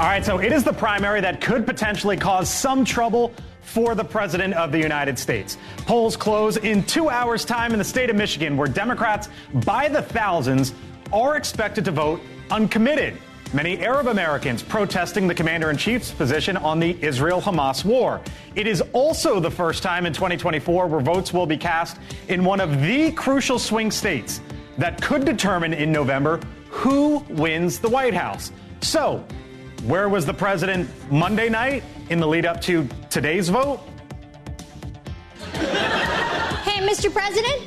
All right, so it is the primary that could potentially cause some trouble for the President of the United States. Polls close in 2 hours' time in the state of Michigan, where Democrats, by the thousands, are expected to vote uncommitted. Many Arab Americans protesting the commander-in-chief's position on the Israel-Hamas war. It is also the first time in 2024 where votes will be cast in one of the crucial swing states that could determine in November who wins the White House. So, where was the president Monday night in the lead up to today's vote? Hey, Mr. President.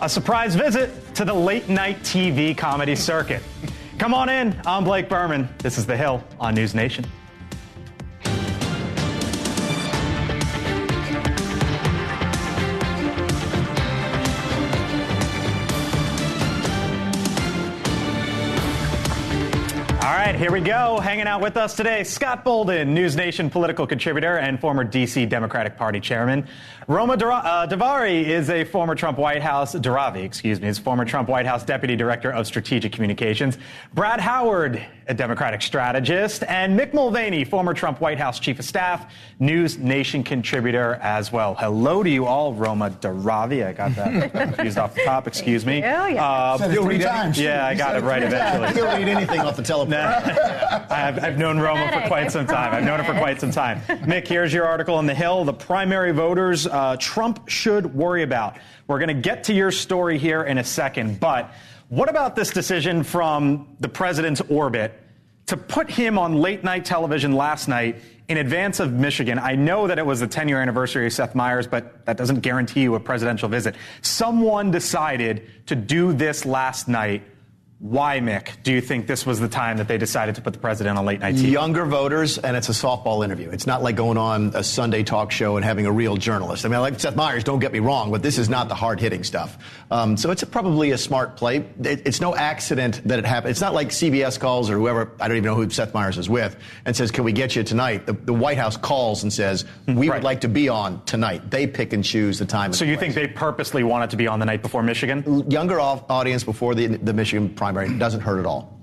A surprise visit to the late-night TV comedy circuit. Come on in. I'm Blake Berman. This is The Hill on NewsNation. All right, here we go. Hanging out with us today, Scott Bolden, NewsNation political contributor and former D.C. Democratic Party chairman. Roma Daravi is a former Trump White House Deputy Director of Strategic Communications. Brad Howard, a Democratic strategist, and Mick Mulvaney, former Trump White House Chief of Staff, NewsNation contributor as well. Hello to you all, Roma Daravi. I got that confused off the top. Excuse me. Said it 3 times. Yeah, I got it right eventually. You'll read anything off the teleprompter. I've known Roma for quite some time. I've known her for quite some time. Mick, here's your article in The Hill. The primary voters Trump should worry about. We're going to get to your story here in a second, but what about this decision from the president's orbit to put him on late-night television last night in advance of Michigan? I know that it was the 10-year anniversary of Seth Meyers, but that doesn't guarantee you a presidential visit. Someone decided to do this last night. Why, Mick, do you think this was the time that they decided to put the president on late-night TV? Younger voters, and it's a softball interview. It's not like going on a Sunday talk show and having a real journalist. I mean, I like Seth Meyers, don't get me wrong, but this is not the hard-hitting stuff. So it's probably a smart play. It's no accident that it happened. It's not like CBS calls or whoever, I don't even know who Seth Meyers is with, and says, can we get you tonight? The White House calls and says, we would like to be on tonight. They pick and choose the time. So you think they purposely wanted to be on the night before Michigan? Younger audience before the Michigan primary doesn't hurt at all.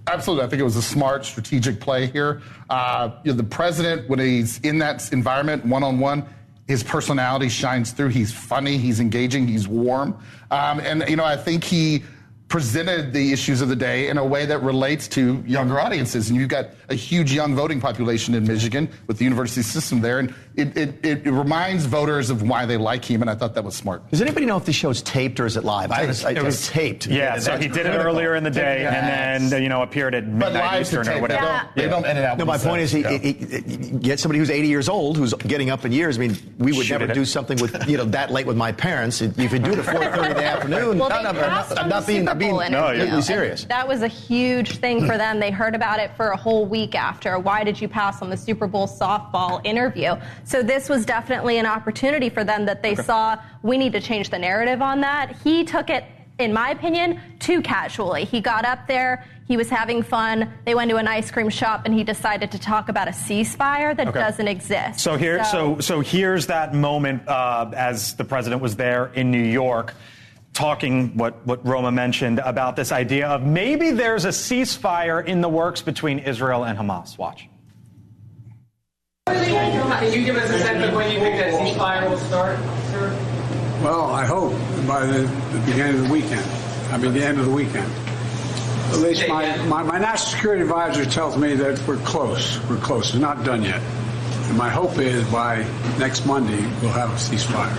Absolutely. I think it was a smart strategic play here. The president, when he's in that environment, one-on-one, his personality shines through. He's funny, he's engaging, he's warm. I think he presented the issues of the day in a way that relates to younger audiences. And you've got a huge young voting population in Michigan with the university system there. And it reminds voters of why they like him, and I thought that was smart. Does anybody know if this show's taped or is it live? It was taped. Yeah, so he did it earlier in the day and then, appeared at midnight Eastern or whatever. They don't edit out. No, my point is he get somebody who's 80 years old, who's getting up in years. I mean, we would never do something with, that late with my parents. If you do it at 4:30 in the afternoon, I'm not being completely serious. That was a huge thing for them. They heard about it for a whole week after. Why did you pass on the Super Bowl softball interview? So this was definitely an opportunity for them that they saw, we need to change the narrative on that. He took it, in my opinion, too casually. He got up there, he was having fun, they went to an ice cream shop, and he decided to talk about a ceasefire that doesn't exist. So here's that moment as the president was there in New York, talking what Roma mentioned about this idea of maybe there's a ceasefire in the works between Israel and Hamas. Watch. Can you give us a sense of when you think that ceasefire will start, sir? Well, I hope by the beginning of the weekend. The end of the weekend. At least my national security advisor tells me that we're close. We're close. It's not done yet. And my hope is by next Monday we'll have a ceasefire.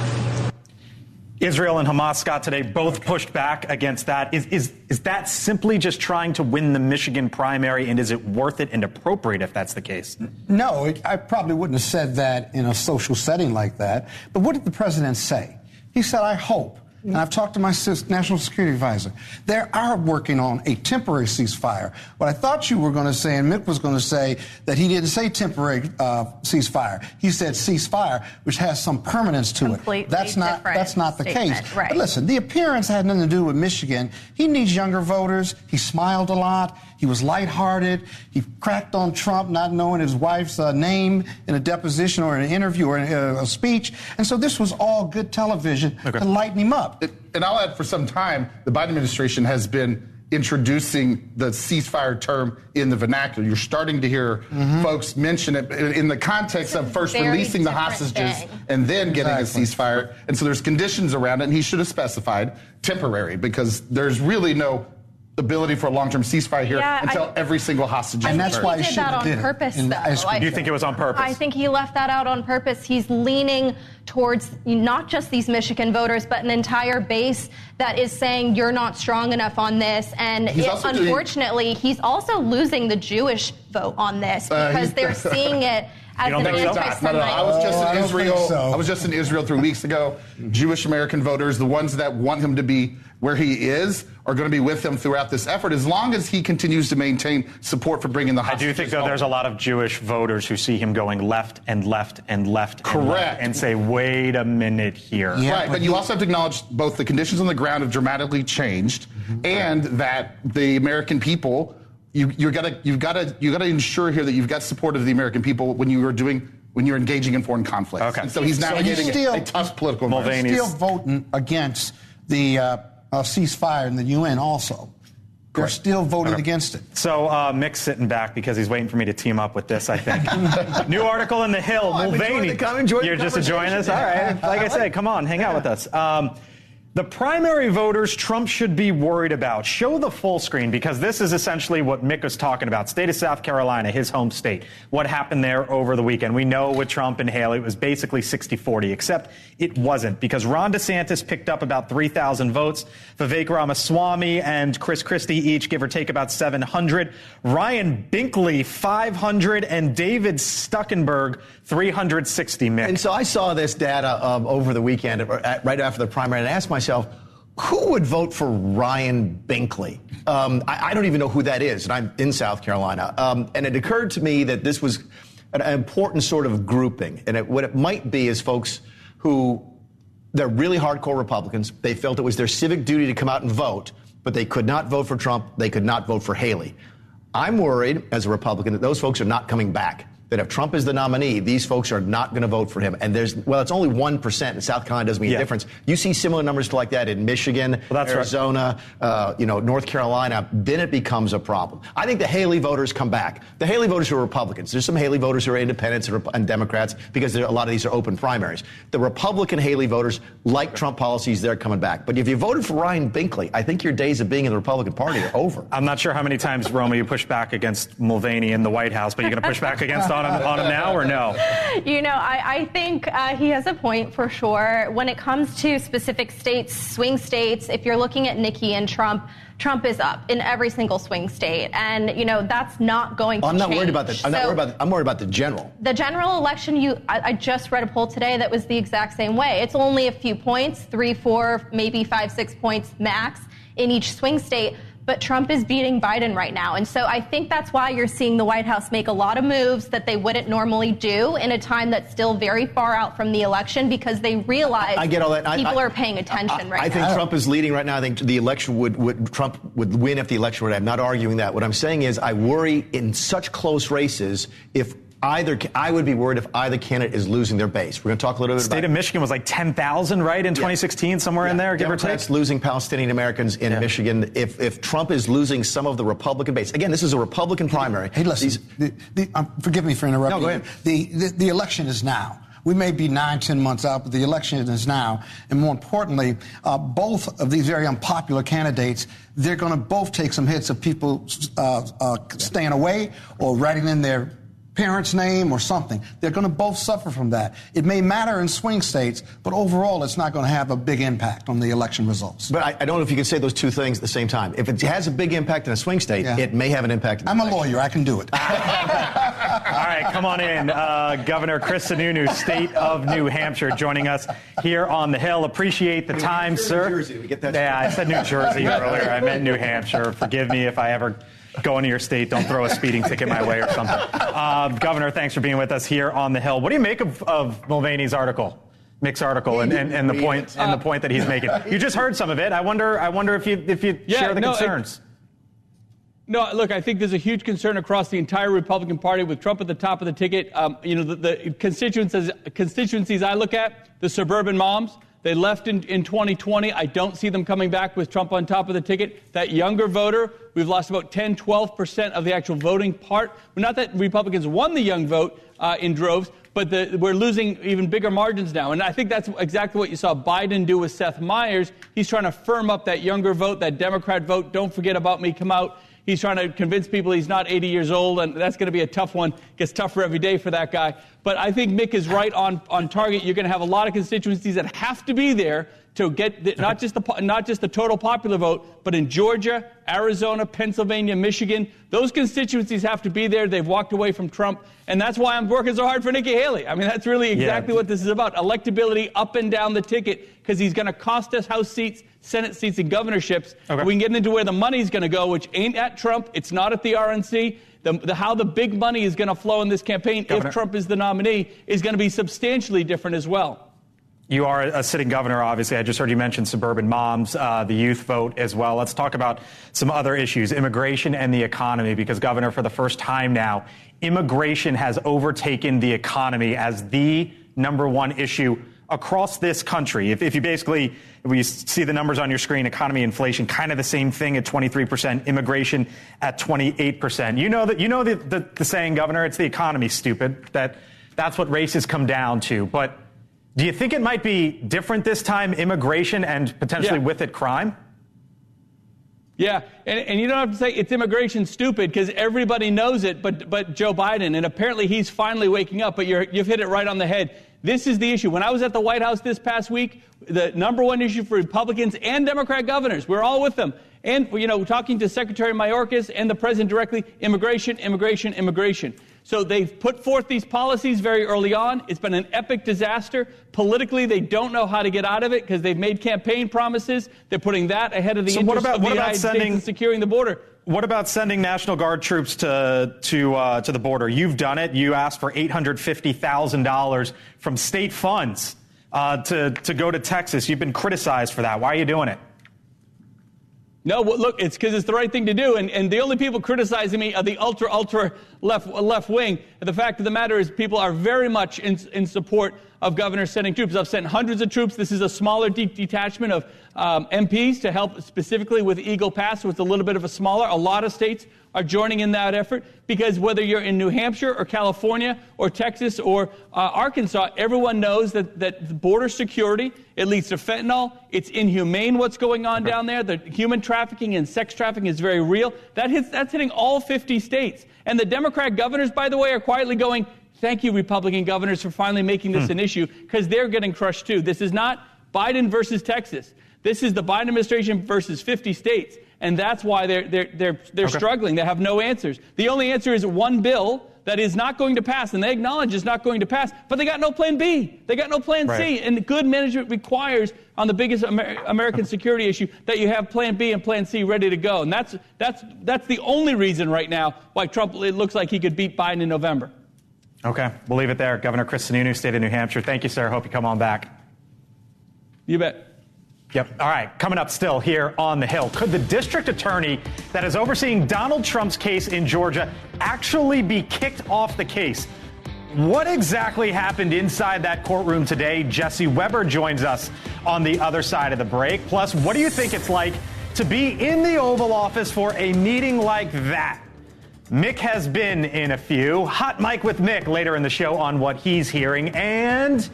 Israel and Hamas, Scott, today both pushed back against that. Is that simply just trying to win the Michigan primary, and is it worth it and appropriate if that's the case? No, I probably wouldn't have said that in a social setting like that. But what did the president say? He said, I hope. And I've talked to my national security advisor. They are working on a temporary ceasefire. What I thought you were going to say, and Mick was going to say, that he didn't say temporary ceasefire. He said ceasefire, which has some permanence to it. That's not the case. Right. But listen, the appearance had nothing to do with Michigan. He needs younger voters. He smiled a lot. He was lighthearted. He cracked on Trump, not knowing his wife's name in a deposition or in an interview or in a speech. And so this was all good television to lighten him up. and I'll add, for some time, the Biden administration has been introducing the ceasefire term in the vernacular. You're starting to hear folks mention it in the context of first releasing the hostages and then getting a ceasefire. And so there's conditions around it, and he should have specified temporary, because there's really no ability for a long-term ceasefire here until every single hostage is returned. And that's why he did that on purpose, though. Do you think it was on purpose? I think he left that out on purpose. He's leaning towards not just these Michigan voters, but an entire base that is saying you're not strong enough on this. And unfortunately, he's also losing the Jewish vote on this, because they're seeing it as an anti-Semite. No. I was just in Israel. I was just in Israel 3 weeks ago. Jewish American voters, the ones that want him to be where he is, are going to be with him throughout this effort, as long as he continues to maintain support for bringing the hostages I do think, though, there's a lot of Jewish voters who see him going left and left and left. Correct. And say, wait a minute here. Yeah, right, but you also have to acknowledge both the conditions on the ground have dramatically changed, and that the American people, you've got to ensure here that you've got support of the American people when you're engaging in foreign conflicts. Okay. And so he's navigating a tough political environment. He's still voting against the ceasefire in the UN also. They're still voting against it. So Mick's sitting back because he's waiting for me to team up with this, I think. New article in The Hill, Mulvaney. You're just enjoying this? All right. Like I said, come on, hang out with us. The primary voters Trump should be worried about. Show the full screen, because this is essentially what Mick was talking about. State of South Carolina, his home state. What happened there over the weekend? We know with Trump and Haley, it was basically 60-40, except it wasn't, because Ron DeSantis picked up about 3,000 votes. Vivek Ramaswamy and Chris Christie each, give or take, about 700. Ryan Binkley, 500, and David Stuckenberg, 360, Mick. And so I saw this data over the weekend, right after the primary, and I asked myself, who would vote for Ryan Binkley? I don't even know who that is, and I'm in South Carolina. And it occurred to me that this was an important sort of grouping. And what it might be is folks who, they're really hardcore Republicans. They felt it was their civic duty to come out and vote, but they could not vote for Trump. They could not vote for Haley. I'm worried, as a Republican, that those folks are not coming back. That if Trump is the nominee, these folks are not going to vote for him. And it's only 1%. In South Carolina doesn't mean a difference. You see similar numbers like that in Michigan, Arizona, North Carolina. Then it becomes a problem. I think the Haley voters come back. The Haley voters who are Republicans. There's some Haley voters who are independents and Democrats, because a lot of these are open primaries. The Republican Haley voters like Trump policies. They're coming back. But if you voted for Ryan Binkley, I think your days of being in the Republican Party are over. I'm not sure how many times, Roma, you pushed back against Mulvaney in the White House, but you're going to push back against on him now, or no? I think he has a point for sure. When it comes to specific states, swing states, if you're looking at Nikki and Trump is up in every single swing state. And, that's not going to change. I'm not worried about that. I'm worried about the general. The general election, I just read a poll today that was the exact same way. It's only a few points, 3, 4, maybe 5, 6 points max in each swing state. But Trump is beating Biden right now. And so I think that's why you're seeing the White House make a lot of moves that they wouldn't normally do in a time that's still very far out from the election, because they realize people are paying attention right now. I think Trump is leading right now. I think the election Trump would win if the election were. I'm not arguing that. What I'm saying is I worry in such close races I would be worried if either candidate is losing their base. We're going to talk a little bit about... State of Michigan was like 10,000, right, in 2016, somewhere in there, give or take? Democrats losing Palestinian Americans in Michigan. If Trump is losing some of the Republican base... Again, this is a Republican primary. Hey, listen, forgive me for interrupting. No, go ahead. The election is now. We may be 9-10 months out, but the election is now. And more importantly, both of these very unpopular candidates, they're going to both take some hits of people staying away or writing in their parent's name or something. They're going to both suffer from that. It may matter in swing states, but overall it's not going to have a big impact on the election results. But I don't know if you can say those two things at the same time. If it has a big impact in a swing state, it may have an impact in the election. I'm a lawyer. I can do it. All right, come on in. Governor Chris Sununu, State of New Hampshire, joining us here on the Hill. Appreciate the time, sir. New Jersey. Did we get that? Yeah, I said New Jersey earlier. I meant New Hampshire. Forgive me if I ever go into your state. Don't throw a speeding ticket my way or something. Governor, thanks for being with us here on the Hill. What do you make of Mulvaney's article, Mick's article, and the point that he's making? You just heard some of it. I wonder if you share the concerns. Look, I think there's a huge concern across the entire Republican Party with Trump at the top of the ticket. The constituencies I look at, the suburban moms, They left in 2020. I don't see them coming back with Trump on top of the ticket. That younger voter, we've lost about 10, 12% of the actual voting part. Not that Republicans won the young vote in droves, but we're losing even bigger margins now. And I think that's exactly what you saw Biden do with Seth Meyers. He's trying to firm up that younger vote, that Democrat vote. Don't forget about me, come out. He's trying to convince people he's not 80 years old, and that's going to be a tough one. Gets tougher every day for that guy. But I think Mick is right on target. You're going to have a lot of constituencies that have to be there to get not just the total popular vote, but in Georgia, Arizona, Pennsylvania, Michigan, those constituencies have to be there. They've walked away from Trump, and that's why I'm working so hard for Nikki Haley. I mean, that's really exactly what this is about: electability up and down the ticket, because he's going to cost us House seats, Senate seats, and governorships. Okay. We can get into where the money's going to go, which ain't at Trump. It's not at the RNC. How the big money is going to flow in this campaign, Governor, if Trump is the nominee, is going to be substantially different as well. You are a sitting governor, obviously. I just heard you mention suburban moms, the youth vote as well. Let's talk about some other issues, immigration and the economy, because, Governor, for the first time now, immigration has overtaken the economy as the number one issue across this country. If you basically, we see the numbers on your screen, economy, inflation, kind of the same thing at 23%, immigration at 28%. You know the saying, Governor, it's the economy, stupid. That's what races come down to. But do you think it might be different this time, immigration and potentially with it crime? Yeah, and you don't have to say it's immigration stupid, because everybody knows it but Joe Biden, and apparently he's finally waking up, but you've hit it right on the head. This is the issue. When I was at the White House this past week, the number one issue for Republicans and Democrat governors, we're all with them, and talking to Secretary Mayorkas and the president directly, immigration, immigration, immigration. So they've put forth these policies very early on. It's been an epic disaster. Politically, they don't know how to get out of it because they've made campaign promises. They're putting that ahead of the interest of the United States in securing the border. What about sending National Guard troops to the border? You've done it. You asked for $850,000 from state funds to go to Texas. You've been criticized for that. Why are you doing it? No, well, look, it's because it's the right thing to do. And the only people criticizing me are the ultra left wing. And the fact of the matter is people are very much in support of governors sending troops. I've sent hundreds of troops. This is a smaller detachment of MPs to help specifically with Eagle Pass, so it's a little bit of a smaller. A lot of states are joining in that effort, because whether you're in New Hampshire or California or Texas or Arkansas, everyone knows that border security, it leads to fentanyl. It's inhumane what's going on down there. The human trafficking and sex trafficking is very real. That's hitting all 50 states. And the Democrat governors, by the way, are quietly going, thank you, Republican governors, for finally making this an issue, because they're getting crushed too. This is not Biden versus Texas. This is the Biden administration versus 50 states. And that's why they're struggling. They have no answers. The only answer is one bill that is not going to pass, and they acknowledge it's not going to pass, but they got no plan B. They got no plan C. And good management requires, on the biggest American security issue, that you have plan B and plan C ready to go. And that's the only reason right now why Trump, it looks like he could beat Biden in November. Okay, we'll leave it there. Governor Chris Sununu, State of New Hampshire. Thank you, sir. Hope you come on back. You bet. Yep. All right. Coming up still here on the Hill. Could the district attorney that is overseeing Donald Trump's case in Georgia actually be kicked off the case? What exactly happened inside that courtroom today? Jesse Weber joins us on the other side of the break. Plus, what do you think it's like to be in the Oval Office for a meeting like that? Mick has been in a few. Hot Mic with Mick later in the show on what he's hearing. And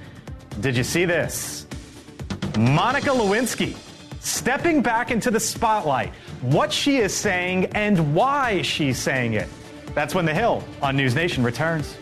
did you see this? Monica Lewinsky stepping back into the spotlight. What she is saying and why she's saying it. That's when The Hill on NewsNation returns.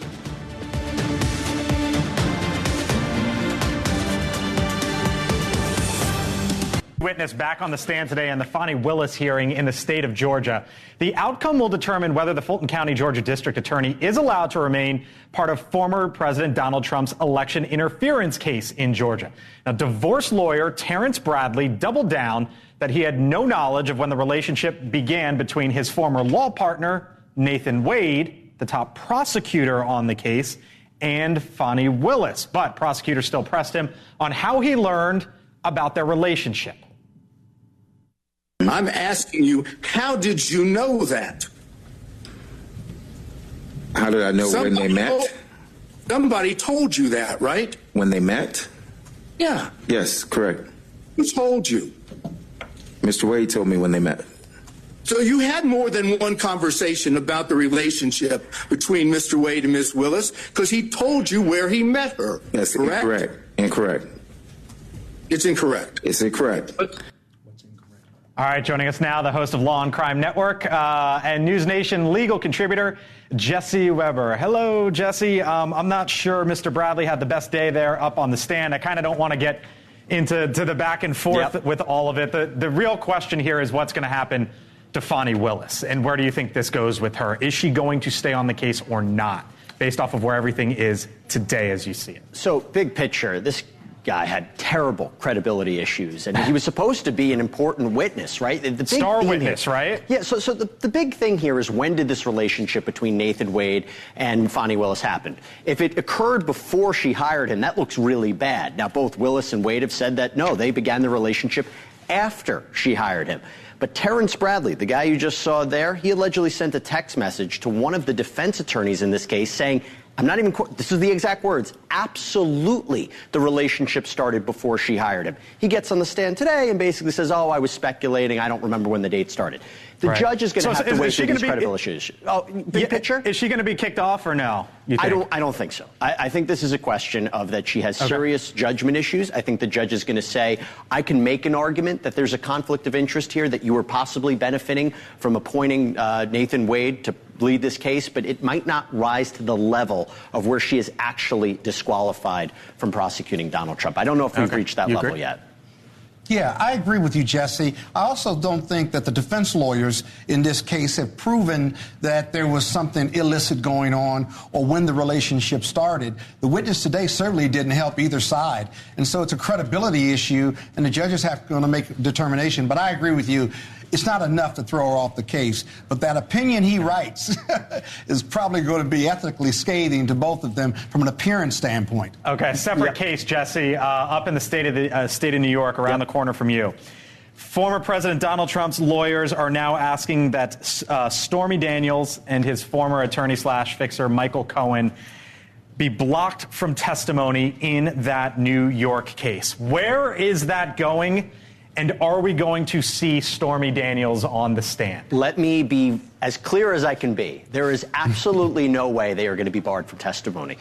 Witness back on the stand today in the Fani Willis hearing in the state of Georgia. The outcome will determine whether the Fulton County, Georgia District Attorney is allowed to remain part of former President Donald Trump's election interference case in Georgia. Now, divorce lawyer Terrence Bradley doubled down that he had no knowledge of when the relationship began between his former law partner, Nathan Wade, the top prosecutor on the case, and Fani Willis. But prosecutors still pressed him on how he learned about their relationship. I'm asking you, how did you know that? How did I know when they met? Somebody told you that, right? When they met? Yeah. Yes, correct. Who told you? Mr. Wade told me when they met. So you had more than one conversation about the relationship between Mr. Wade and Ms. Willis because he told you where he met her. That's correct? Incorrect. Incorrect. It's incorrect. It's incorrect. All right, joining us now, the host of Law and Crime Network and NewsNation legal contributor, Jesse Weber. Hello, Jesse. I'm not sure Mr. Bradley had the best day there up on the stand. I kind of don't want to get into the back and forth with all of it. The real question here is what's going to happen to Fani Willis, and where do you think this goes with her? Is she going to stay on the case or not, based off of where everything is today as you see it? So, big picture, this guy had terrible credibility issues, and he was supposed to be an important witness, right? The big star witness, right? Yeah, so the big thing here is when did this relationship between Nathan Wade and Fani Willis happen? If it occurred before she hired him, that looks really bad. Now, both Willis and Wade have said that, no, they began the relationship after she hired him. But Terrence Bradley, the guy you just saw there, he allegedly sent a text message to one of the defense attorneys in this case saying, I'm not even, this is the exact words, absolutely the relationship started before she hired him. He gets on the stand today and basically says, oh, I was speculating, I don't remember when the date started. The judge is going to have to wait through these credibility issues. Oh, big picture? Is she going to be kicked off or no? I don't think so. I think this is a question of that she has serious judgment issues. I think the judge is going to say, I can make an argument that there's a conflict of interest here, that you were possibly benefiting from appointing Nathan Wade to lead this case, but it might not rise to the level of where she is actually disqualified from prosecuting Donald Trump. I don't know if we've reached that level yet. Yeah, I agree with you, Jesse. I also don't think that the defense lawyers in this case have proven that there was something illicit going on or when the relationship started. The witness today certainly didn't help either side. And so it's a credibility issue, and the judges have to make a determination. But I agree with you. It's not enough to throw her off the case. But that opinion he writes is probably going to be ethically scathing to both of them from an appearance standpoint. Okay, separate case, Jesse, up in the state of New York, around the corner from you. Former President Donald Trump's lawyers are now asking that Stormy Daniels and his former attorney/fixer Michael Cohen be blocked from testimony in that New York case. Where is that going? And are we going to see Stormy Daniels on the stand? Let me be as clear as I can be. There is absolutely no way they are going to be barred from testifying.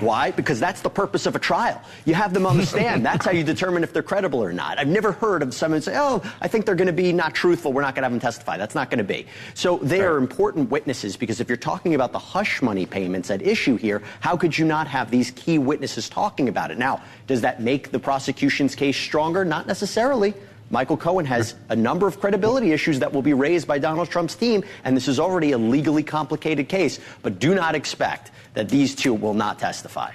Why? Because that's the purpose of a trial. You have them on the stand. That's how you determine if they're credible or not. I've never heard of someone say, oh, I think they're going to be not truthful. We're not going to have them testify. That's not going to be. So they are important witnesses, because if you're talking about the hush money payments at issue here, how could you not have these key witnesses talking about it? Now, does that make the prosecution's case stronger? Not necessarily. Michael Cohen has a number of credibility issues that will be raised by Donald Trump's team, and this is already a legally complicated case. But do not expect that these two will not testify.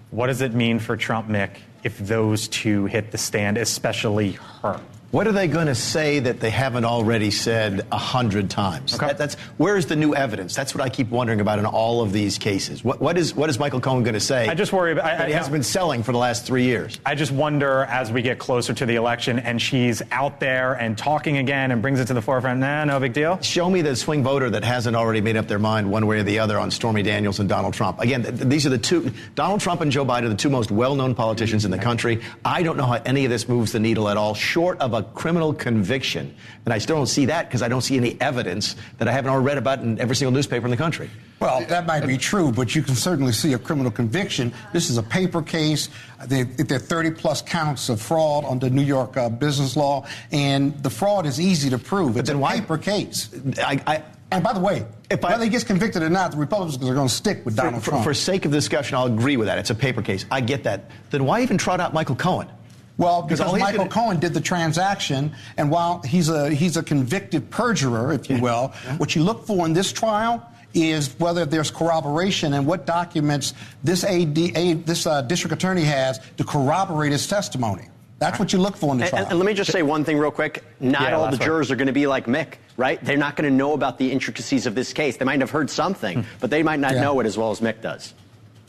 What does it mean for Trump, Mick, if those two hit the stand, especially her? What are they going to say that they haven't already said 100 times? Okay. Where's the new evidence? That's what I keep wondering about in all of these cases. What is Michael Cohen going to say? I just worry about that he hasn't been selling for the last 3 years. I just wonder, as we get closer to the election and she's out there and talking again and brings it to the forefront, no big deal. Show me the swing voter that hasn't already made up their mind one way or the other on Stormy Daniels and Donald Trump. Again, these are the two, Donald Trump and Joe Biden are the two most well-known politicians in the country. I don't know how any of this moves the needle at all, short of a criminal conviction. And I still don't see that because I don't see any evidence that I haven't already read about in every single newspaper in the country. Well, that might be true, but you can certainly see a criminal conviction. This is a paper case. There are 30-plus counts of fraud under New York business law, and the fraud is easy to prove. It's a paper case. And by the way, whether he gets convicted or not, the Republicans are going to stick with Donald Trump. For sake of discussion, I'll agree with that. It's a paper case. I get that. Then why even trot out Michael Cohen? Well, because Michael Cohen did the transaction, and while he's a convicted perjurer, if you will, what you look for in this trial is whether there's corroboration and what documents this district attorney has to corroborate his testimony. That's what you look for in the trial. And let me just say one thing real quick. Not all the jurors are going to be like Mick, right? They're not going to know about the intricacies of this case. They might have heard something, but they might not know it as well as Mick does.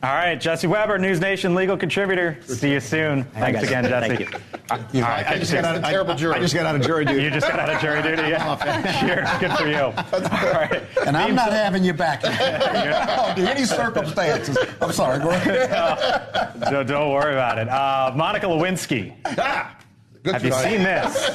All right, Jesse Weber, NewsNation legal contributor. See you soon. Thanks again, Jesse. Thank you. All right, I just got out of jury duty. You just got out of jury duty? Yeah. Cheers. Good for you. All right. And I'm not having you back under any circumstances. I'm sorry. Go ahead. Don't worry about it. Monica Lewinsky. Have you seen this?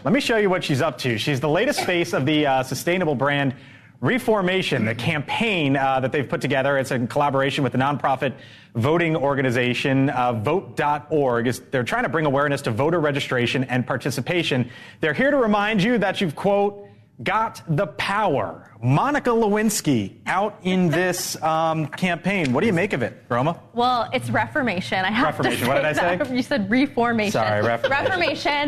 Let me show you what she's up to. She's the latest face of the sustainable brand Reformation, the campaign that they've put together. It's in collaboration with the nonprofit voting organization Vote.org. They're trying to bring awareness to voter registration and participation. They're here to remind you that you've, quote, got the power. Monica Lewinsky out in this campaign. What do you make of it, Roma? Well, it's Reformation. I have Reformation. to say What did I say? that. You said Reformation. Sorry, Reformation.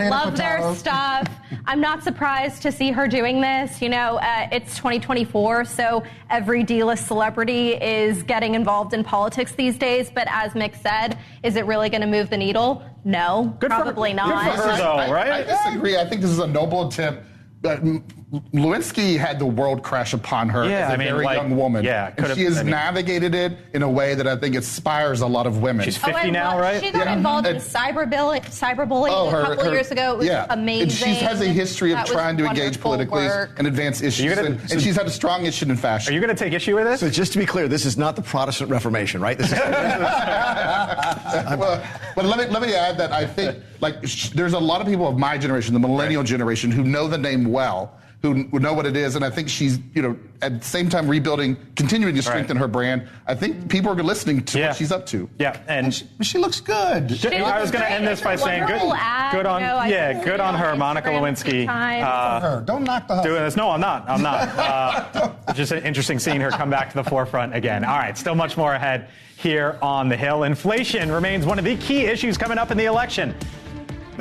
Love their stuff. I'm not surprised to see her doing this. You know, it's 2024, so every D-list celebrity is getting involved in politics these days. But as Mick said, is it really going to move the needle? No, probably not. Good for her, though, right? I disagree. I think this is a noble attempt. Lewinsky had the world crash upon her as a very young woman. Yeah, and she has navigated it in a way that I think inspires a lot of women. She's 50 now, right? She got involved in cyberbullying a couple of years ago. It was amazing. And she has a history of trying to engage politically and advance issues. And she's had a strong issue in fashion. Are you going to take issue with this? So just to be clear, this is not the Protestant Reformation, right? This is but let me add that I think there's a lot of people of my generation, the millennial generation, who know the name well, who know what it is, and I think she's, at the same time continuing to strengthen her brand. I think people are listening to what she's up to. Yeah, and she looks good. I was going to end this by saying good on her, Monica Lewinsky. Don't knock the hustle. Doing this. No, I'm not. Just interesting seeing her come back to the forefront again. All right, still much more ahead here on the Hill. Inflation remains one of the key issues coming up in the election.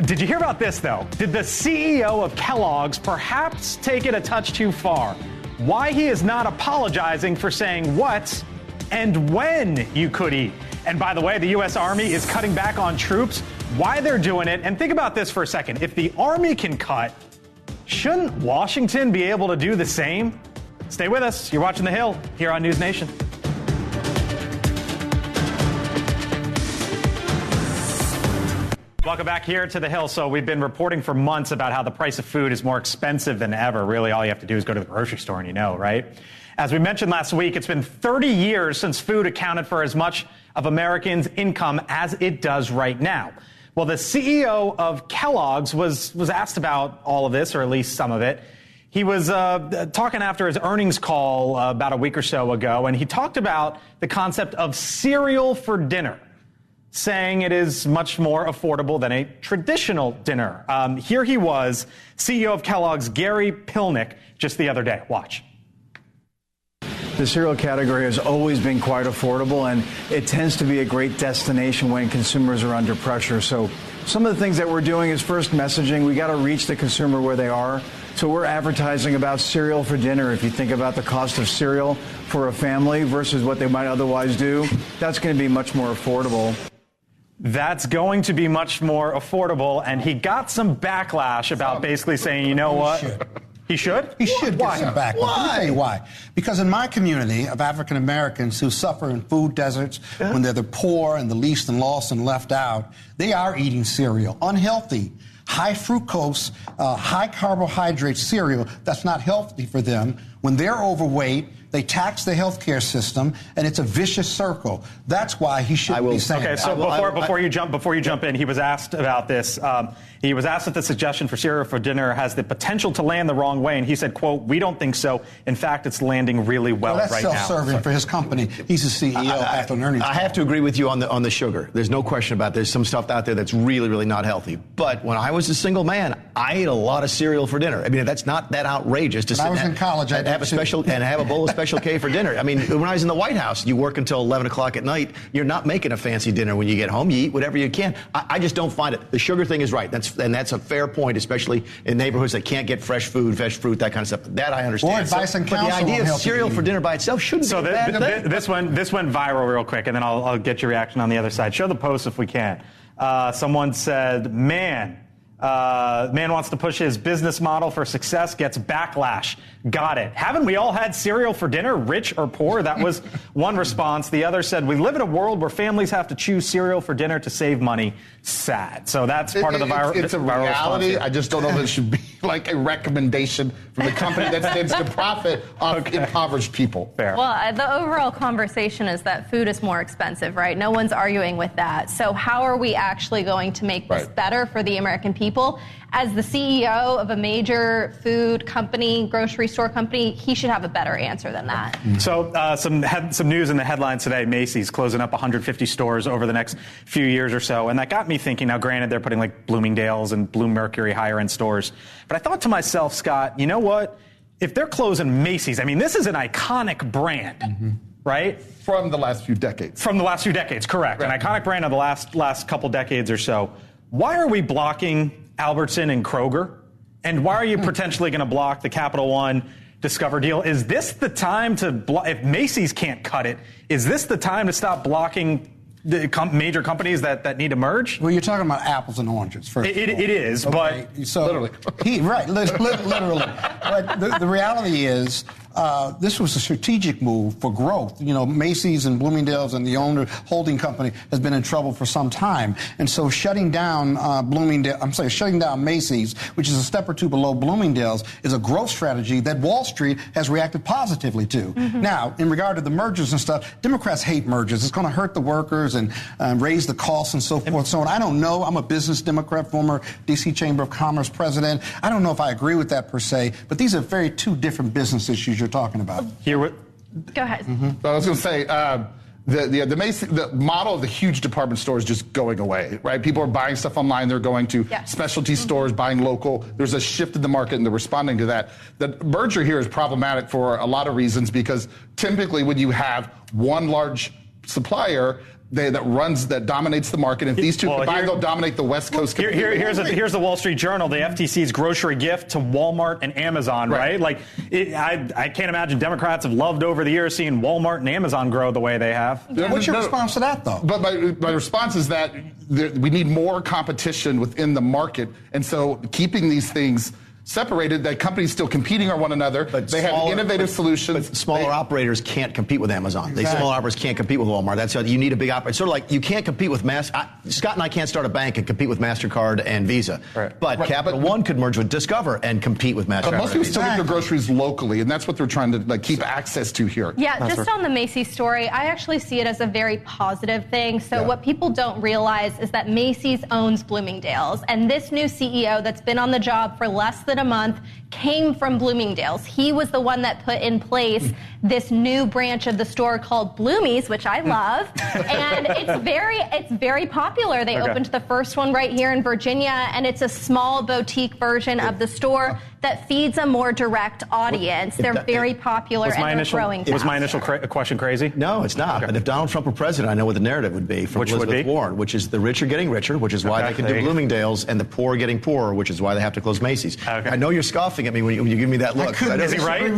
Did you hear about this, though? Did the CEO of Kellogg's perhaps take it a touch too far? Why he is not apologizing for saying what and when you could eat. And by the way, the U.S. Army is cutting back on troops. Why they're doing it. And think about this for a second. If the Army can cut, shouldn't Washington be able to do the same? Stay with us. You're watching The Hill here on NewsNation. Welcome back here to The Hill. So we've been reporting for months about how the price of food is more expensive than ever. Really, all you have to do is go to the grocery store and you know, right? As we mentioned last week, it's been 30 years since food accounted for as much of Americans' income as it does right now. Well, the CEO of Kellogg's was asked about all of this, or at least some of it. He was talking after his earnings call about a week or so ago, and he talked about the concept of cereal for dinner, saying it is much more affordable than a traditional dinner. Here he was, CEO of Kellogg's, Gary Pilnick, just the other day. Watch. The cereal category has always been quite affordable, and it tends to be a great destination when consumers are under pressure. So some of the things that we're doing is first messaging. We got to reach the consumer where they are. So we're advertising about cereal for dinner. If you think about the cost of cereal for a family versus what they might otherwise do, that's going to be much more affordable. That's going to be much more affordable, and he got some backlash about basically saying, you know what? He should? He should get some backlash. Let me tell you why. Because in my community of African Americans who suffer in food deserts, when they're the poor and the least and lost and left out, they are eating cereal, unhealthy, high fructose, high carbohydrate cereal that's not healthy for them. When they're overweight, they tax the healthcare system, and it's a vicious circle. That's why he shouldn't be saying that. Okay, so before you jump in, he was asked about this. He was asked if the suggestion for cereal for dinner has the potential to land the wrong way, and he said, quote, "We don't think so. In fact, it's landing really well right now." That's self-serving for his company. He's the CEO after an earnings. I have to agree with you on the sugar. There's no question about it. There's some stuff out there that's really, really not healthy. But when I was a single man, I ate a lot of cereal for dinner. I mean, that's not that outrageous to sit I was in college. And have a bowl of Special K for dinner. I mean, when I was in the White House, you work until 11 o'clock at night. You're not making a fancy dinner when you get home. You eat whatever you can. I just don't find it. The sugar thing is right. That's a fair point, especially in neighborhoods that can't get fresh food, fresh fruit, that kind of stuff. That I understand. Or advice and counsel. But the idea of cereal for dinner by itself shouldn't be a bad thing. This went viral real quick, and then I'll get your reaction on the other side. Show the post if we can. Someone said, man, Man wants to push his business model for success, gets backlash. Got it. Haven't we all had cereal for dinner, rich or poor? That was one response. The other said, we live in a world where families have to choose cereal for dinner to save money. Sad. So that's part of the viral. It's a reality. I just don't know that it should be like a recommendation from the company that stands to profit off impoverished people. Fair. Well, the overall conversation is that food is more expensive, right? No one's arguing with that. So how are we actually going to make this better for the American people? As the CEO of a major food company, grocery store company, he should have a better answer than that. So some news in the headlines today. Macy's closing up 150 stores over the next few years or so. And that got me thinking. Now, granted, they're putting like Bloomingdale's and Bluemercury higher-end stores. But I thought to myself, Scott, you know what? If they're closing Macy's, I mean, this is an iconic brand, right? From the last few decades. From the last few decades, correct. Right. An iconic brand of the last couple decades or so. Why are we blocking Albertson and Kroger? And why are you potentially going to block the Capital One Discover deal? Is this the time to block? If Macy's can't cut it, is this the time to stop blocking the major companies that need to merge? Well, you're talking about apples and oranges first. It is, okay. but so literally, literally. But the reality is, this was a strategic move for growth. You know, Macy's and Bloomingdale's and the owner holding company has been in trouble for some time, and so shutting down shutting down Macy's, which is a step or two below Bloomingdale's, is a growth strategy that Wall Street has reacted positively to. Now, in regard to the mergers and stuff, Democrats hate mergers. It's going to hurt the workers and raise the costs and so forth. So I don't know. I'm a business Democrat, former D.C. Chamber of Commerce president. I don't know if I agree with that per se, but these are two different business issues you're talking about. Go ahead. I was going to say, the model of the huge department store is just going away, right? People are buying stuff online. They're going to specialty stores, buying local. There's a shift in the market, and they're responding to that. The merger here is problematic for a lot of reasons, because typically when you have one large supplier that dominates the market. And if these two combine, they'll dominate the West Coast. Here's the Wall Street Journal, the FTC's grocery gift to Walmart and Amazon, right? Like, I can't imagine Democrats have loved over the years seeing Walmart and Amazon grow the way they have. What's your response to that, though? But my response is that we need more competition within the market. And so keeping these things separated, that companies still competing on one another, but they have innovative solutions. But smaller operators can't compete with Amazon. Smaller operators can't compete with Walmart. That's how you need a big operator. It's sort of like you can't compete with Scott and I can't start a bank and compete with MasterCard and Visa. But Capital One could merge with Discover and compete with MasterCard. But most people still get their groceries locally, and that's what they're trying to keep access to here. Yeah, just on the Macy's story, I actually see it as a very positive thing. So what people don't realize is that Macy's owns Bloomingdale's, and this new CEO that's been on the job for less than a month came from Bloomingdale's. He was the one that put in place this new branch of the store called Bloomies, which I love, and it's very popular. They opened the first one right here in Virginia, and it's a small boutique version of the store that feeds a more direct audience. They're very popular and they're growing fast. Was my initial question crazy? No, it's not. But if Donald Trump were president, I know what the narrative would be from Elizabeth Warren, which is the rich are getting richer, which is why they can do Bloomingdale's, and the poor are getting poorer, which is why they have to close Macy's. I know you're scoffing at me when you give me that look. Is he right?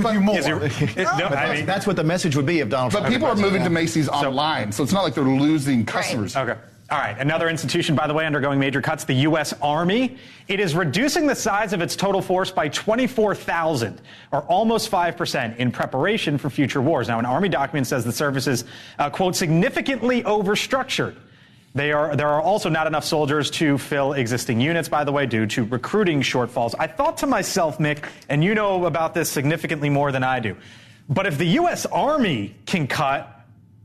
That's what the message would be if Donald Trump. But people are moving to Macy's online, so it's not like they're losing customers. Okay. All right, another institution, by the way, undergoing major cuts, the U.S. Army. It is reducing the size of its total force by 24,000, or almost 5%, in preparation for future wars. Now, an Army document says the service is, quote, significantly overstructured. There are also not enough soldiers to fill existing units, by the way, due to recruiting shortfalls. I thought to myself, Mick, and you know about this significantly more than I do, but if the U.S. Army can cut,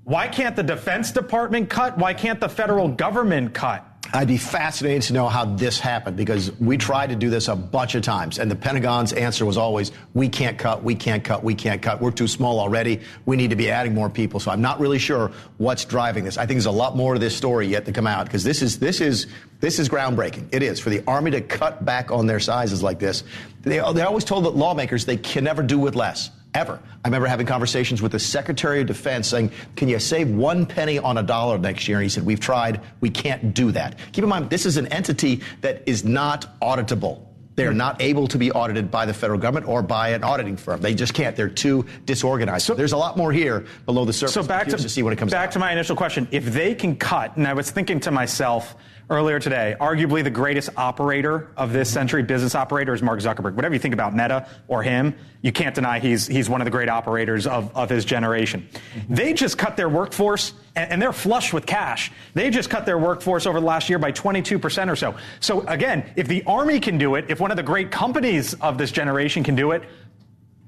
why can't the Defense Department cut? Why can't the federal government cut? I'd be fascinated to know how this happened, because we tried to do this a bunch of times, and the Pentagon's answer was always, we can't cut, we can't cut, we can't cut. We're too small already. We need to be adding more people. So I'm not really sure what's driving this. I think there's a lot more to this story yet to come out, because this is groundbreaking. It is. For the Army to cut back on their sizes like this. They always told the lawmakers they can never do with less. Ever. I remember having conversations with the Secretary of Defense saying, can you save 1 penny on a dollar next year? And he said, we've tried. We can't do that. Keep in mind, this is an entity that is not auditable. They are not able to be audited by the federal government or by an auditing firm. They just can't. They're too disorganized. So there's a lot more here below the surface. So back to see when it comes back out. to my initial question. If they can cut, and I was thinking to myself earlier today, arguably the greatest operator of this century, business operator, is Mark Zuckerberg. Whatever you think about Meta or him, you can't deny he's one of the great operators of his generation. They just cut their workforce, and they're flush with cash. They just cut their workforce over the last year by 22% or so. So again, if the Army can do it, if one of the great companies of this generation can do it,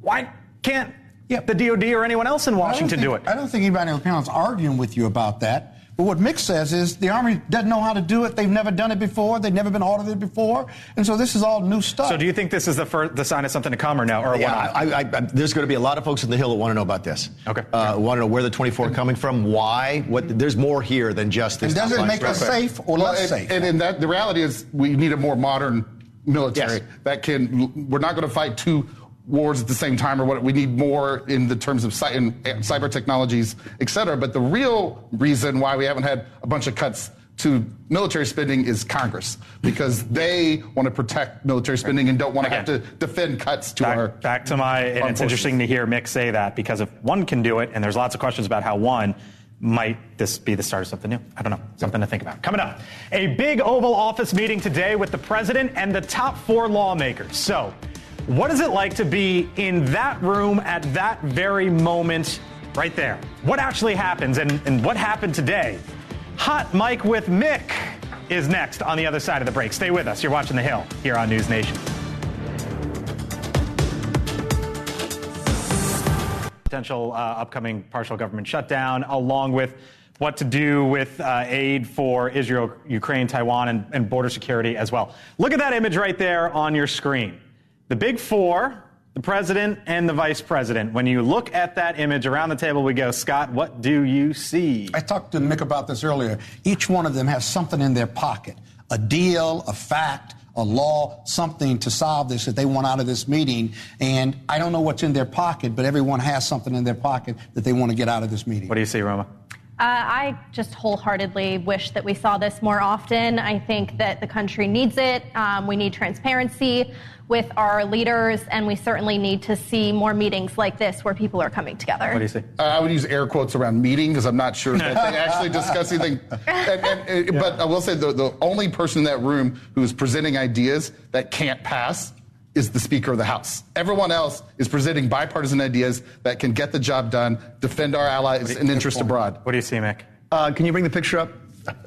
why can't the DOD or anyone else in Washington do it? I don't think anybody on the panel is arguing with you about that. But what Mick says is the Army doesn't know how to do it. They've never done it before. They've never been audited before. And so this is all new stuff. So do you think this is the sign of something to come or no? Or there's going to be a lot of folks on the Hill that want to know about this. Okay. Want to know where the 24 are coming from, why, what. There's more here than just this. And does it make us safe or less safe? And that the reality is we need a more modern military that can. We're not going to fight two wars at the same time, or what we need more in the terms of cyber technologies, et cetera. But the real reason why we haven't had a bunch of cuts to military spending is Congress, because they want to protect military spending and don't want to have to defend cuts to our. Back to my, and it's interesting to hear Mick say that, because if one can do it, and there's lots of questions about how one, might this be the start of something new? I don't know. Something to think about. Coming up, a big Oval Office meeting today with the president and the top 4 lawmakers. So, what is it like to be in that room at that very moment right there? What actually happens and what happened today? Hot Mic with Mick is next on the other side of the break. Stay with us. You're watching The Hill here on News Nation. Potential upcoming partial government shutdown, along with what to do with aid for Israel, Ukraine, Taiwan, and border security as well. Look at that image right there on your screen. The big 4, the president and the vice president. When you look at that image around the table, we go, Scott, what do you see? I talked to Mick about this earlier. Each one of them has something in their pocket, a deal, a fact, a law, something to solve this that they want out of this meeting. And I don't know what's in their pocket, but everyone has something in their pocket that they want to get out of this meeting. What do you see, Roma? I just wholeheartedly wish that we saw this more often. I think that the country needs it. We need transparency with our leaders, and we certainly need to see more meetings like this where people are coming together. What do you see? I would use air quotes around meeting, because I'm not sure that they actually discuss anything. But I will say the only person in that room who is presenting ideas that can't pass is the Speaker of the House. Everyone else is presenting bipartisan ideas that can get the job done, defend our allies and interests abroad. What do you see, Mick? Can you bring the picture up?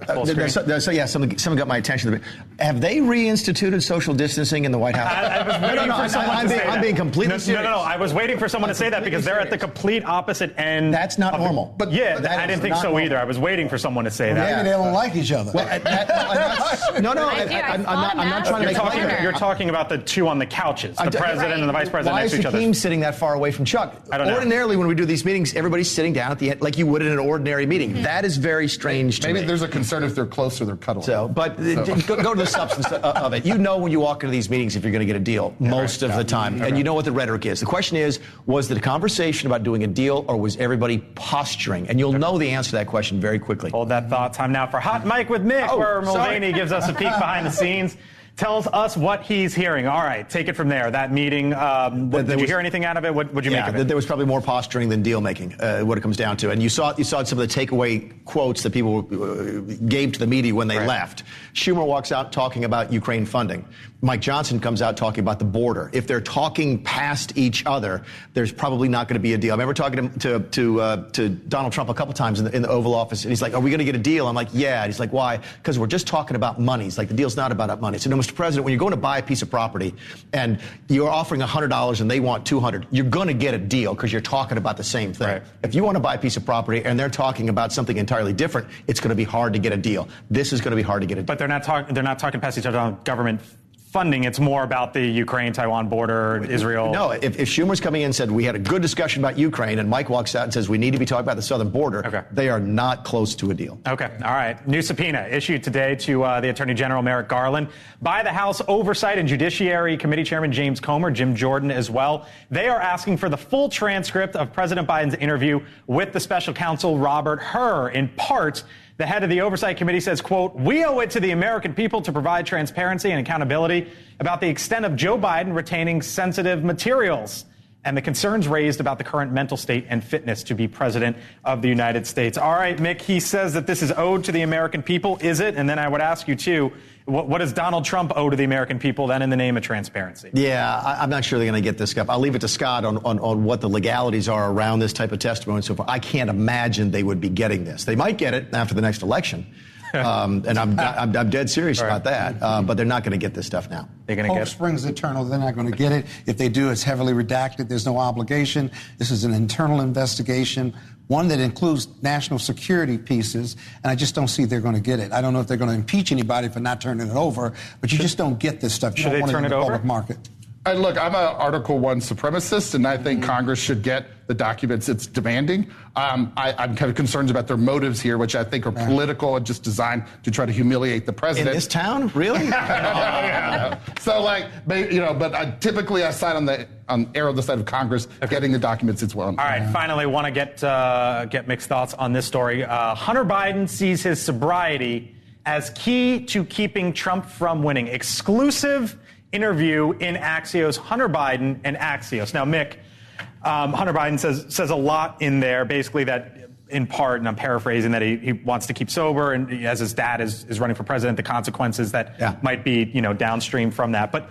Someone got my attention. Have they reinstituted social distancing in the White House? I was waiting for someone to say that. I'm being completely serious. No. I was waiting for someone to say that because they're at the complete opposite end. That's not normal. I didn't think so either. I was waiting for someone to say that. Maybe they don't like each other. I'm not trying to make it. You're talking about the 2 on the couches, the president and the vice president next to each other. Why is Hakeem sitting that far away from Chuck? I don't know. Ordinarily, when we do these meetings, everybody's sitting down at the end like you would in an ordinary meeting. That is very strange to me. Maybe there's a concern if they're close or they're cuddling. Go to the substance of it. You know when you walk into these meetings if you're going to get a deal most of the time, and you know what the rhetoric is. The question is, was it a conversation about doing a deal, or was everybody posturing? And you'll know the answer to that question very quickly. Hold that thought. Time now for Hot Mic with Mick, where Mulvaney gives us a peek behind the scenes. Tells us what he's hearing. All right, take it from there. That meeting, did you hear anything out of it? What would you make of it? There was probably more posturing than deal making, what it comes down to. And you saw some of the takeaway quotes that people gave to the media when they left. Schumer walks out talking about Ukraine funding. Mike Johnson comes out talking about the border. If they're talking past each other, there's probably not going to be a deal. I remember talking to Donald Trump a couple times in the Oval Office, and he's like, "Are we going to get a deal?" I'm like, "Yeah." And he's like, "Why?" Because we're just talking about money. He's like, "The deal's not about money." So, no, Mr. President, when you're going to buy a piece of property and you're offering $100 and they want $200, you're going to get a deal because you're talking about the same thing. Right. If you want to buy a piece of property and they're talking about something entirely different, it's going to be hard to get a deal. This is going to be hard to get a deal. But they're not talking past each other on government funding. It's more about the Ukraine-Taiwan border, Israel. No, if Schumer's coming in and said, we had a good discussion about Ukraine, and Mike walks out and says, we need to be talking about the southern border, they are not close to a deal. Okay, all right. New subpoena issued today to the Attorney General Merrick Garland by the House Oversight and Judiciary Committee Chairman James Comer, Jim Jordan as well. They are asking for the full transcript of President Biden's interview with the special counsel Robert Hur, in part The head of the Oversight Committee says, quote, "We owe it to the American people to provide transparency and accountability about the extent of Joe Biden retaining sensitive materials and the concerns raised about the current mental state and fitness to be president of the United States." All right, Mick, he says that this is owed to the American people. Is it? And then I would ask you, too, what does Donald Trump owe to the American people then in the name of transparency? Yeah, I'm not sure they're going to get this stuff. I'll leave it to Scott on what the legalities are around this type of testimony and so forth. I can't imagine they would be getting this. They might get it after the next election. And I'm dead serious about that. But they're not going to get this stuff now. They're going to Hope springs eternal. They're not going to get it. If they do, it's heavily redacted. There's no obligation. This is an internal investigation, one that includes national security pieces, and I just don't see they're going to get it. I don't know if they're going to impeach anybody for not turning it over, but you just don't get this stuff. You Should don't they want turn it in it the over? public market. Look, I'm an Article I supremacist, and I think Congress should get the documents it's demanding. I'm kind of concerned about their motives here, which I think are political and just designed to try to humiliate the president. In this town? Really? So, but typically I side err the side of Congress getting the documents it's wanted. All right, finally, want to get mixed thoughts on this story. Hunter Biden sees his sobriety as key to keeping Trump from winning. Exclusive interview in Axios, Hunter Biden and Axios. Now, Mick, Hunter Biden says a lot in there, basically that, in part, and I'm paraphrasing, that he wants to keep sober, and as his dad is running for president, the consequences that might be, downstream from that. But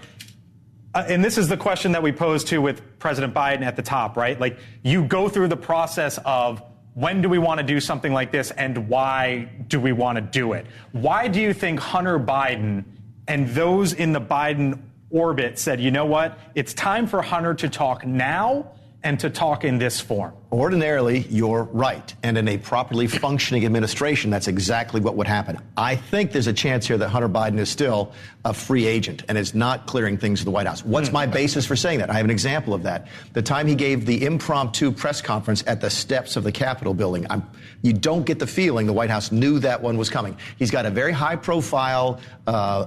and this is the question that we posed to with President Biden at the top, right? Like, you go through the process of when do we want to do something like this and why do we want to do it? Why do you think Hunter Biden and those in the Biden orbit said, you know what, it's time for Hunter to talk now and to talk in this form? Ordinarily, you're right. And in a properly functioning administration, that's exactly what would happen. I think there's a chance here that Hunter Biden is still a free agent and is not clearing things to the White House. What's my basis for saying that? I have an example of that. The time he gave the impromptu press conference at the steps of the Capitol building, you don't get the feeling the White House knew that one was coming. He's got a very high-profile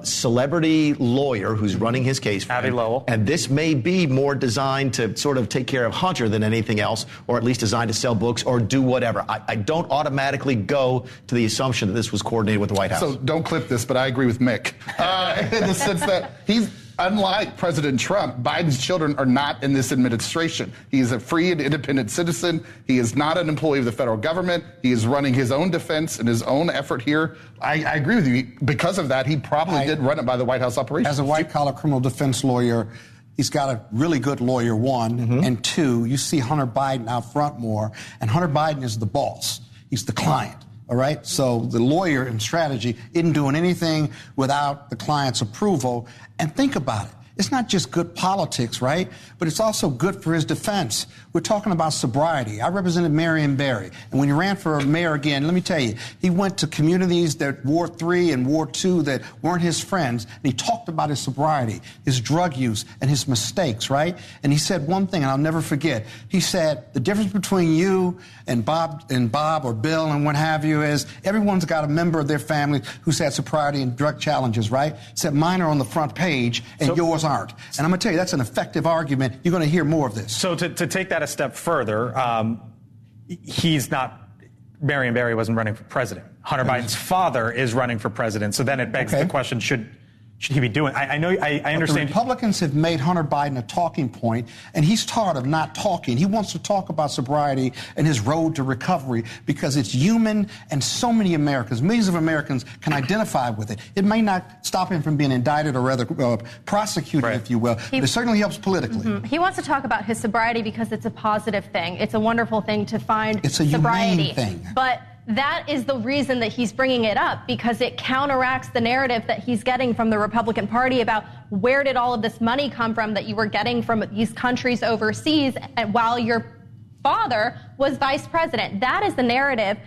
celebrity lawyer who's running his case for Abby him. Lowell. And this may be more designed to sort of take care of Hunter than anything else, or at least designed to sell books or do whatever. I don't automatically go to the assumption that this was coordinated with the White House. So don't clip this, but I agree with Mick in the sense that unlike President Trump, Biden's children are not in this administration. He is a free and independent citizen. He is not an employee of the federal government. He is running his own defense and his own effort here. I agree with you. Because of that, he probably did run it by the White House operation. As a white-collar criminal defense lawyer, he's got a really good lawyer, one. And two, you see Hunter Biden out front more, and Hunter Biden is the boss. He's the client. All right. So the lawyer in strategy isn't doing anything without the client's approval. And think about it. It's not just good politics, right? But it's also good for his defense. We're talking about sobriety. I represented Marion Barry. And when he ran for mayor again, let me tell you, he went to communities that War III and War II that weren't his friends. And he talked about his sobriety, his drug use, and his mistakes, right? And he said one thing, and I'll never forget. He said, the difference between you and Bob or Bill and what have you is everyone's got a member of their family who's had sobriety and drug challenges, right? He said, mine are on the front page and yours aren't. And I'm going to tell you, that's an effective argument. You're going to hear more of this. So to take that a step further, Marion Barry wasn't running for president. Hunter Biden's father is running for president. So then it begs the question, should he be doing? I understand. The Republicans have made Hunter Biden a talking point, and he's tired of not talking. He wants to talk about sobriety and his road to recovery because it's human, and so many Americans, millions of Americans, can identify with it. It may not stop him from being indicted or rather prosecuted, if you will, but it certainly helps politically. He wants to talk about his sobriety because it's a positive thing. It's a wonderful thing to find it's a sobriety. Humane thing. But that is the reason that he's bringing it up, because it counteracts the narrative that he's getting from the Republican Party about where did all of this money come from that you were getting from these countries overseas while your father was vice president. That is the narrative.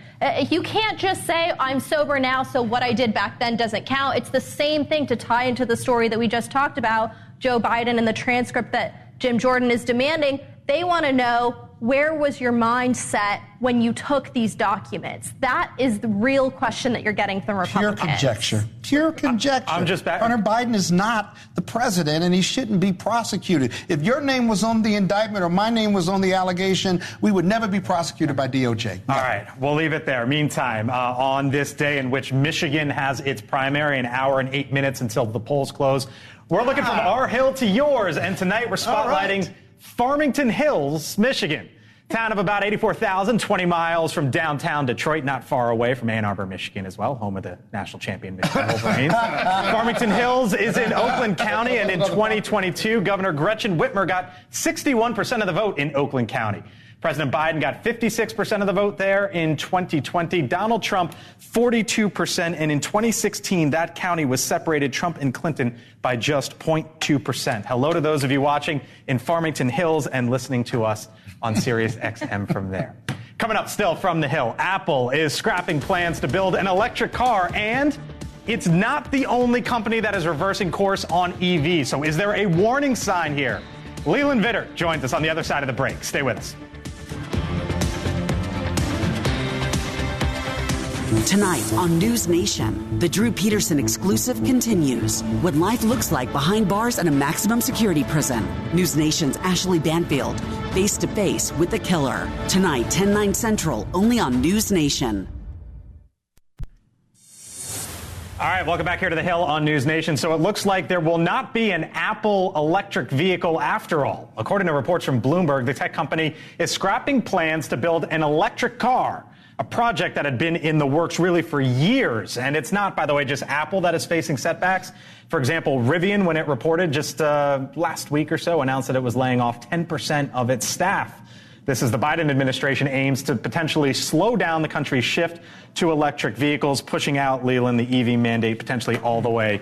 You can't just say, I'm sober now, so what I did back then doesn't count. It's the same thing to tie into the story that we just talked about, Joe Biden and the transcript that Jim Jordan is demanding. They want to know where was your mindset when you took these documents? That is the real question that you're getting from Republicans. Pure conjecture. Pure conjecture. I'm just back. Hunter Biden is not the president, and he shouldn't be prosecuted. If your name was on the indictment or my name was on the allegation, we would never be prosecuted by DOJ. All right, we'll leave it there. Meantime, on this day in which Michigan has its primary, an hour and 8 minutes until the polls close, we're looking from our hill to yours, and tonight we're spotlighting Farmington Hills, Michigan. Town of about 84,000, 20 miles from downtown Detroit, not far away from Ann Arbor, Michigan as well, home of the national champion Michigan Wolverines. Farmington Hills is in Oakland County, and in 2022, Governor Gretchen Whitmer got 61% of the vote in Oakland County. President Biden got 56% of the vote there in 2020. Donald Trump, 42%. And in 2016, that county was separated, Trump and Clinton, by just 0.2%. Hello to those of you watching in Farmington Hills and listening to us on Sirius XM from there. Coming up still from the Hill, Apple is scrapping plans to build an electric car, and it's not the only company that is reversing course on EV. So is there a warning sign here? Leland Vitter joins us on the other side of the break. Stay with us. Tonight on NewsNation, the Drew Peterson exclusive continues. What life looks like behind bars in a maximum security prison. NewsNation's Ashley Banfield, face to face with the killer. Tonight, 10/9 Central, only on NewsNation. All right, welcome back here to the Hill on NewsNation. So it looks like there will not be an Apple electric vehicle after all. According to reports from Bloomberg, the tech company is scrapping plans to build an electric car, a project that had been in the works really for years. And it's not, by the way, just Apple that is facing setbacks. For example, Rivian, when it reported just last week or so, announced that it was laying off 10% of its staff. This is the Biden administration aims to potentially slow down the country's shift to electric vehicles, pushing out, Leland, the EV mandate potentially all the way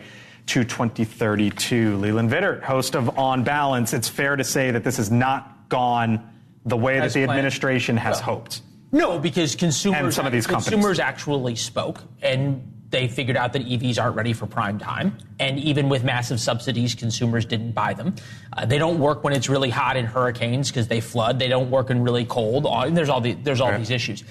to 2032. Leland Vitter, host of On Balance, it's fair to say that this has not gone the way that the administration has hoped. No, because consumers actually spoke, and they figured out that EVs aren't ready for prime time. And even with massive subsidies, consumers didn't buy them. They don't work when it's really hot in hurricanes because they flood. They don't work in really cold. There's all these issues.